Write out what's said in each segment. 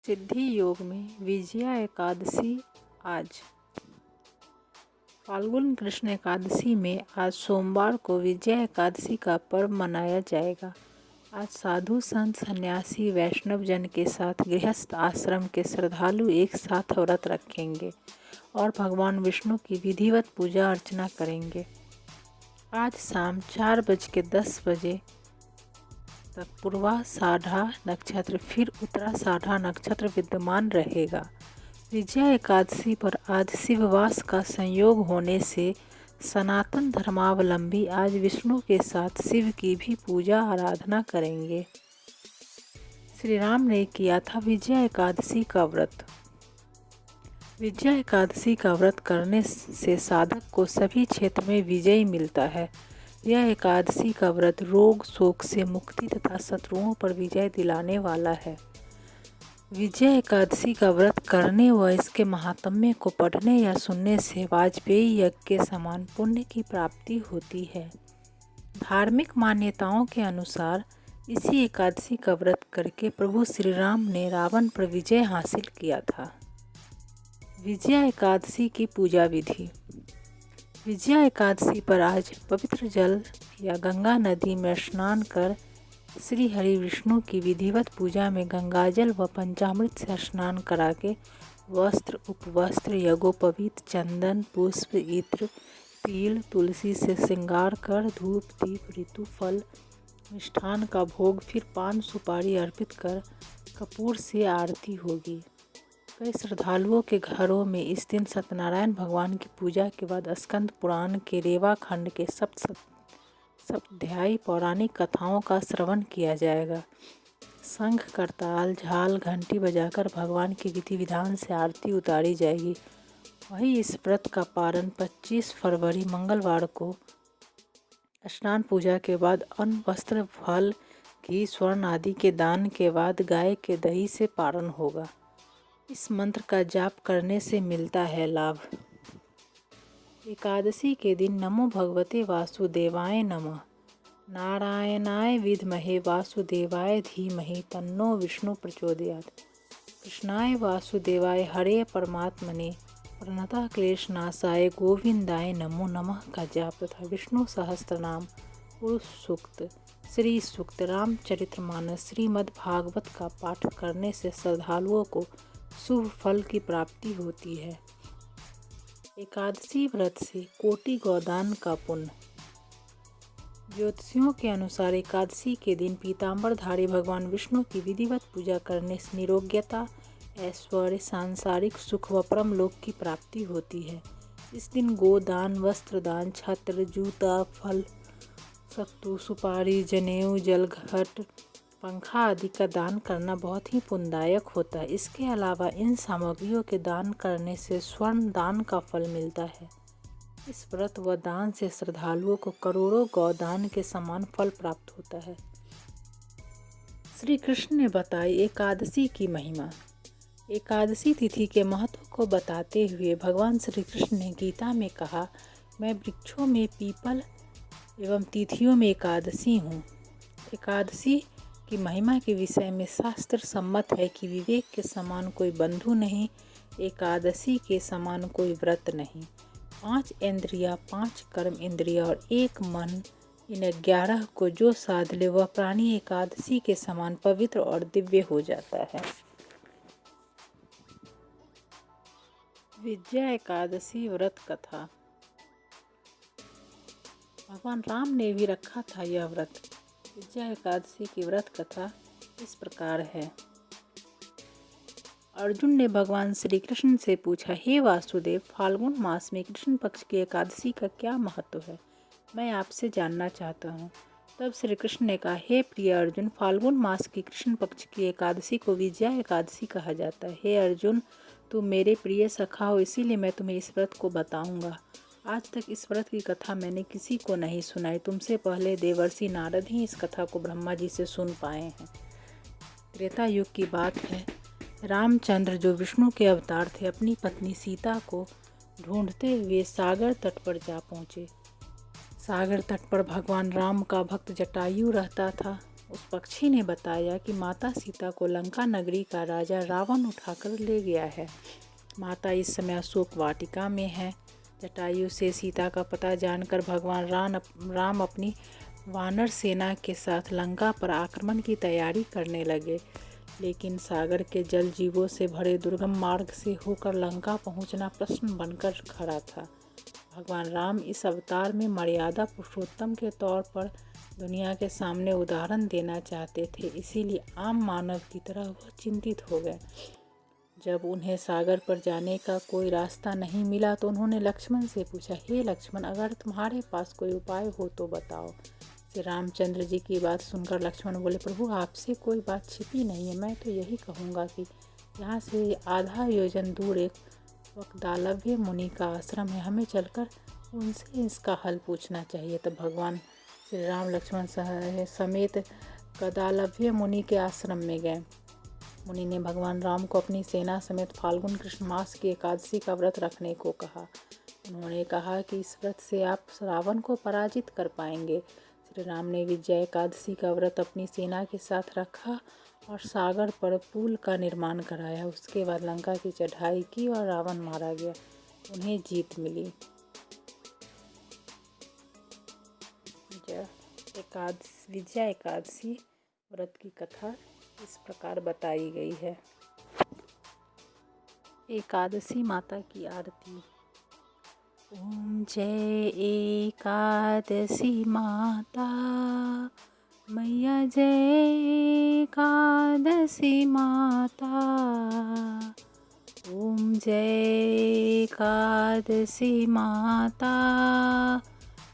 सिद्धि योग में विजया एकादशी आज फाल्गुन कृष्ण एकादशी में आज सोमवार को विजया एकादशी का पर्व मनाया जाएगा। आज साधु संत सन्यासी वैष्णव जन के साथ गृहस्थ आश्रम के श्रद्धालु एक साथ व्रत रखेंगे और भगवान विष्णु की विधिवत पूजा अर्चना करेंगे। आज शाम 4:10 तक पूर्वा साढ़ा नक्षत्र फिर उत्तरा साढ़ा नक्षत्र विद्यमान रहेगा। विजया एकादशी पर आज शिववास का संयोग होने से सनातन धर्मावलंबी आज विष्णु के साथ शिव की भी पूजा आराधना करेंगे। श्री राम ने किया था विजया एकादशी का व्रत। विजया एकादशी का व्रत करने से साधक को सभी क्षेत्र में विजय मिलता है। यह एकादशी का व्रत रोग शोक से मुक्ति तथा शत्रुओं पर विजय दिलाने वाला है। विजया एकादशी का व्रत करने व इसके महात्म्य को पढ़ने या सुनने से वाजपेयी यज्ञ के समान पुण्य की प्राप्ति होती है। धार्मिक मान्यताओं के अनुसार इसी एकादशी का व्रत करके प्रभु श्री राम ने रावण पर विजय हासिल किया था। विजया एकादशी की पूजा विधि। विजया एकादशी पर आज पवित्र जल या गंगा नदी में स्नान कर श्री हरि विष्णु की विधिवत पूजा में गंगाजल व पंचामृत से स्नान करा के वस्त्र उपवस्त्र यज्ञोपवीत चंदन पुष्प इत्र तिल तुलसी से श्रृंगार कर धूप दीप ऋतु फल मिष्ठान का भोग फिर पान सुपारी अर्पित कर कपूर से आरती होगी। कई श्रद्धालुओं के घरों में इस दिन सत्यनारायण भगवान की पूजा के बाद स्कंद पुराण के रेवा खंड के सप्ताध्यायी पौराणिक कथाओं का श्रवण किया जाएगा। शंख करताल झाल घंटी बजाकर भगवान की विधि विधान से आरती उतारी जाएगी। वहीं इस व्रत का पारण 25 फरवरी मंगलवार को स्नान पूजा के बाद अन्न वस्त्र फल घी स्वर्ण आदि के दान के बाद गाय के दही से पारण होगा। इस मंत्र का जाप करने से मिलता है लाभ। एकादशी के दिन नमो भगवते वासुदेवाय नमः, नारायणाय विद्महे वासुदेवाय धीमहि तन्नो विष्णु प्रचोदयात्, कृष्णाय वासुदेवाय हरे परमात्मने प्रणतः क्लेशनाशाय गोविंदाय नमो नमः का जाप तथा विष्णु सहस्त्रनाम पुरुष सूक्त श्री सूक्त रामचरितमानस श्रीमद् भागवत का पाठ करने से श्रद्धालुओं को शुभ फल की प्राप्ति होती है। एकादशी व्रत से कोटि गोदान का पुण्य। ज्योतिषियों के अनुसार एकादशी के दिन पीतांबरधारी भगवान विष्णु की विधिवत पूजा करने से निरोग्यता ऐश्वर्य सांसारिक सुख व परम लोक की प्राप्ति होती है। इस दिन गोदान वस्त्र दान छत्र जूता फल सत्तू सुपारी जनेऊ जलघट पंखा आदि का दान करना बहुत ही पुण्यदायक होता है। इसके अलावा इन सामग्रियों के दान करने से स्वर्ण दान का फल मिलता है। इस व्रत व दान से श्रद्धालुओं को करोड़ों गौदान के समान फल प्राप्त होता है। श्री कृष्ण ने बताई एकादशी की महिमा। एकादशी तिथि के महत्व को बताते हुए भगवान श्री कृष्ण ने गीता में कहा, मैं वृक्षों में पीपल एवं तिथियों में एकादशी हूँ। एकादशी की महिमा के विषय में शास्त्र सम्मत है कि विवेक के समान कोई बंधु नहीं, एकादशी के समान कोई व्रत नहीं। 5 इंद्रियां 5 कर्म इंद्रिया और एक मन इन 11 को जो साध ले वह प्राणी एकादशी के समान पवित्र और दिव्य हो जाता है। विजया एकादशी व्रत कथा। भगवान राम ने भी रखा था यह व्रत। विजया एकादशी की व्रत कथा इस प्रकार है। अर्जुन ने भगवान श्री कृष्ण से पूछा, हे वासुदेव, फाल्गुन मास में कृष्ण पक्ष की एकादशी का क्या महत्व है? मैं आपसे जानना चाहता हूँ। तब श्री कृष्ण ने कहा, हे प्रिय अर्जुन, फाल्गुन मास की कृष्ण पक्ष की एकादशी को विजया एकादशी कहा जाता है। हे अर्जुन, तुम मेरे प्रिय सखा हो, इसीलिए मैं तुम्हें इस व्रत को बताऊंगा। आज तक इस व्रत की कथा मैंने किसी को नहीं सुनाई। तुमसे पहले देवर्षि नारद ही इस कथा को ब्रह्मा जी से सुन पाए हैं। त्रेता युग की बात है। रामचंद्र जो विष्णु के अवतार थे, अपनी पत्नी सीता को ढूंढते हुए सागर तट पर जा पहुँचे। सागर तट पर भगवान राम का भक्त जटायु रहता था। उस पक्षी ने बताया कि माता सीता को लंका नगरी का राजा रावण उठाकर ले गया है। माता इस समय अशोक वाटिका में है। जटायु से सीता का पता जानकर भगवान राम अपनी वानर सेना के साथ लंका पर आक्रमण की तैयारी करने लगे, लेकिन सागर के जल जीवों से भरे दुर्गम मार्ग से होकर लंका पहुंचना प्रश्न बनकर खड़ा था। भगवान राम इस अवतार में मर्यादा पुरुषोत्तम के तौर पर दुनिया के सामने उदाहरण देना चाहते थे, इसीलिए आम मानव की तरह वह चिंतित हो गए। जब उन्हें सागर पर जाने का कोई रास्ता नहीं मिला तो उन्होंने लक्ष्मण से पूछा, हे लक्ष्मण, अगर तुम्हारे पास कोई उपाय हो तो बताओ। श्री रामचंद्र जी की बात सुनकर लक्ष्मण बोले, प्रभु आपसे कोई बात छिपी नहीं है। मैं तो यही कहूँगा कि यहाँ से आधा योजन दूर एक वक्दालव्य मुनि का आश्रम है, हमें चलकर उनसे इसका हल पूछना चाहिए। तब भगवान श्री राम लक्ष्मण समेत कदालव्य मुनि के आश्रम में गए। मुनि ने भगवान राम को अपनी सेना समेत फाल्गुन कृष्ण मास की एकादशी का व्रत रखने को कहा। उन्होंने कहा कि इस व्रत से आप रावण को पराजित कर पाएंगे। श्री राम ने विजय एकादशी का व्रत अपनी सेना के साथ रखा और सागर पर पुल का निर्माण कराया। उसके बाद लंका की चढ़ाई की और रावण मारा गया, उन्हें जीत मिली। विजय एकादशी व्रत की कथा इस प्रकार बताई गई है। एकादशी माता की आरती। ओम जय एकादशी माता मैया, जय एकादशी माता। ओम जय एकादशी माता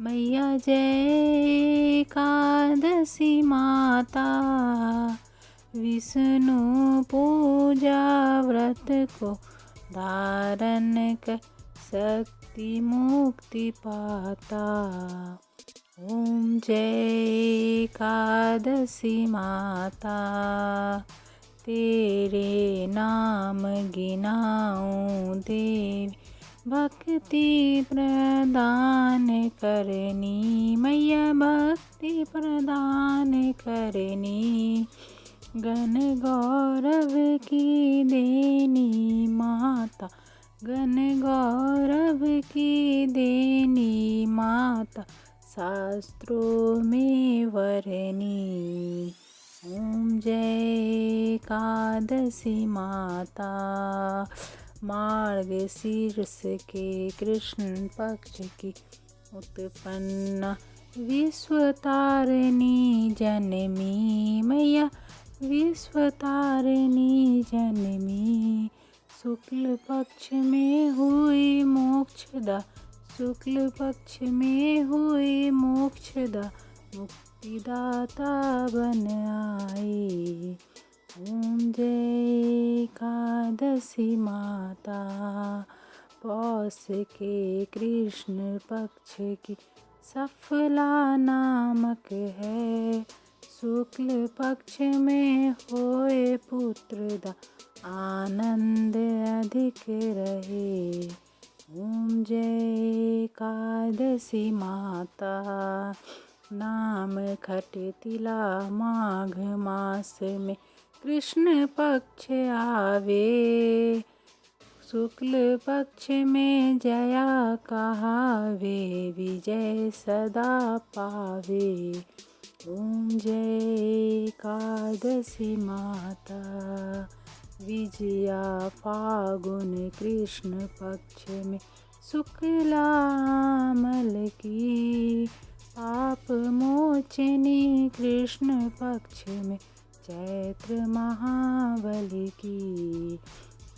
मैया, जय एकादशी माता। विष्णु पूजा व्रत को धारण कर शक्ति मुक्ति पाता। ओम जय एकादशी माता, तेरे नाम गिनाऊं देवी, भक्ति प्रदान करनी मैया, भक्ति प्रदान करनी। गण गौरव की देनी माता, गण गौरव की देनी माता, शास्त्रों में वरनी। ओम जय एकादशी माता। मार्गशीर्ष के कृष्ण पक्ष की उत्पन्ना विश्वतारिणी जनमी मैया, विश्वतारिणी जनमी। शुक्ल पक्ष में हुई मोक्षदा, शुक्ल पक्ष में हुई मोक्षदा, मुक्तिदाता बन आई। ओम जय एकादशी माता। पौष के कृष्ण पक्ष की सफला नामक है, शुक्ल पक्ष में होए पुत्रदा, आनंद अधिक रहे। ओम जय एकादशी माता। नाम खटतिला माघ मास में कृष्ण पक्ष आवे, शुक्ल पक्ष में जया कहावे, विजय सदा पावे। ओम जय एकादशी माता। विजया फागुन कृष्ण पक्ष में शुक्लामल की, पाप मोचनी कृष्ण पक्ष में चैत्र महाबली की।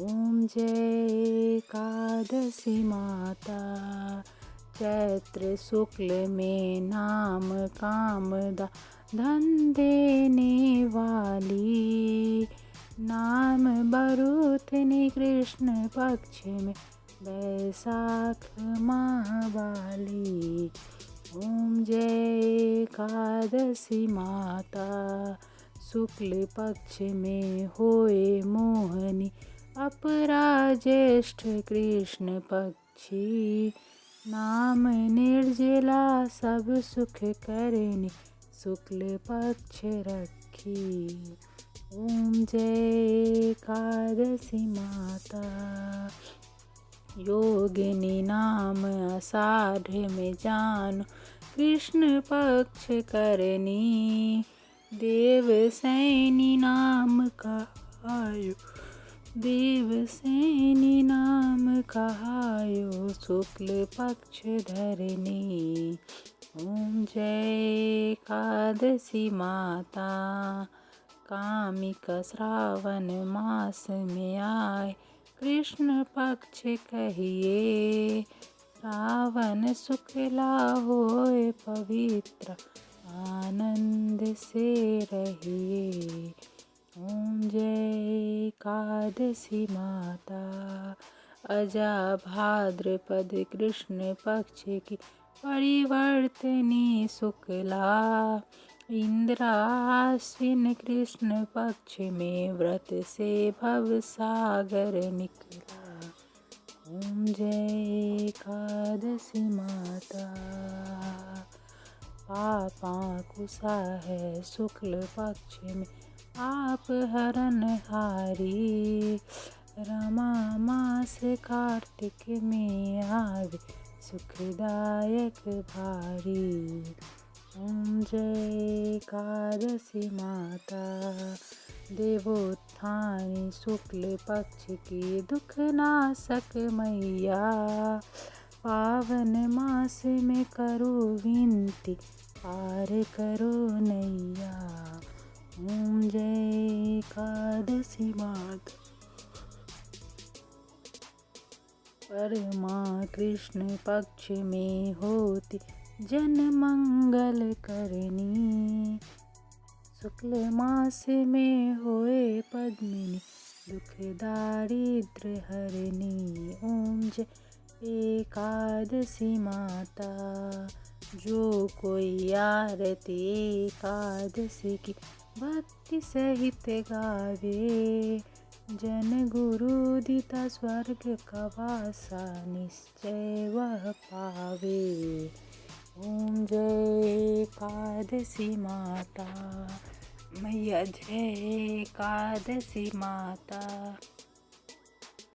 ओम जय एकादशी माता। चैत्र शुक्ल में नाम कामदा धन देने वाली, नाम बरूथनी कृष्ण पक्ष में बैसाख महाबाली। ओम जय एकादशी माता। शुक्ल पक्ष में होए मोहनी, अपरा ज्येष्ठ कृष्ण पक्षी, नाम निर्जला सब सुख करनी, शुक्ल पक्ष रखी। ओम जय एकादशी माता। योगिनी नाम आषाढ़ में जानो, कृष्ण पक्ष करनी। देवसैनी नाम कहायो, देवसैनी नाम कहायो, शुक्ल पक्ष धरनी। ओम जय एकादशी माता। कामिका श्रावण मास में आए, कृष्ण पक्ष कहिए। श्रावण शुक्ला होए पवित्र, आनंद से रहिए। ओम जय एकादशी माता। अजा भाद्रपद कृष्ण पक्ष की परिवर्तनी शुक्ला। इंद्रा आश्विन कृष्ण पक्ष में व्रत से भव सागर निकला। ओम जय एकादशी माता। पापांकुशा है शुक्ल पक्ष में आप हरण हारी। रमा मास कार्तिक में आवे, सुखदायक भारी। ओम जय एकादशी माता। देवोत्थानी शुक्ल पक्ष की दुख नाशक मैया। पावन मास में करो विनती, पार करो नैया। ओम जय एकादशी माता। परमा कृष्ण पक्ष में होती जन मंगल करनी। शुक्ल मास में होए पद्मिनी, दुख दारिद्र हरनी। ओम जय एकादशी माता। जो कोई आरती एकादशी की भक्ति सहित गावे, जन गुरु दिता स्वर्ग का वासा निश्चय वह पावे। ओम जय एकादशी माता। मैया जय एकादशी माता।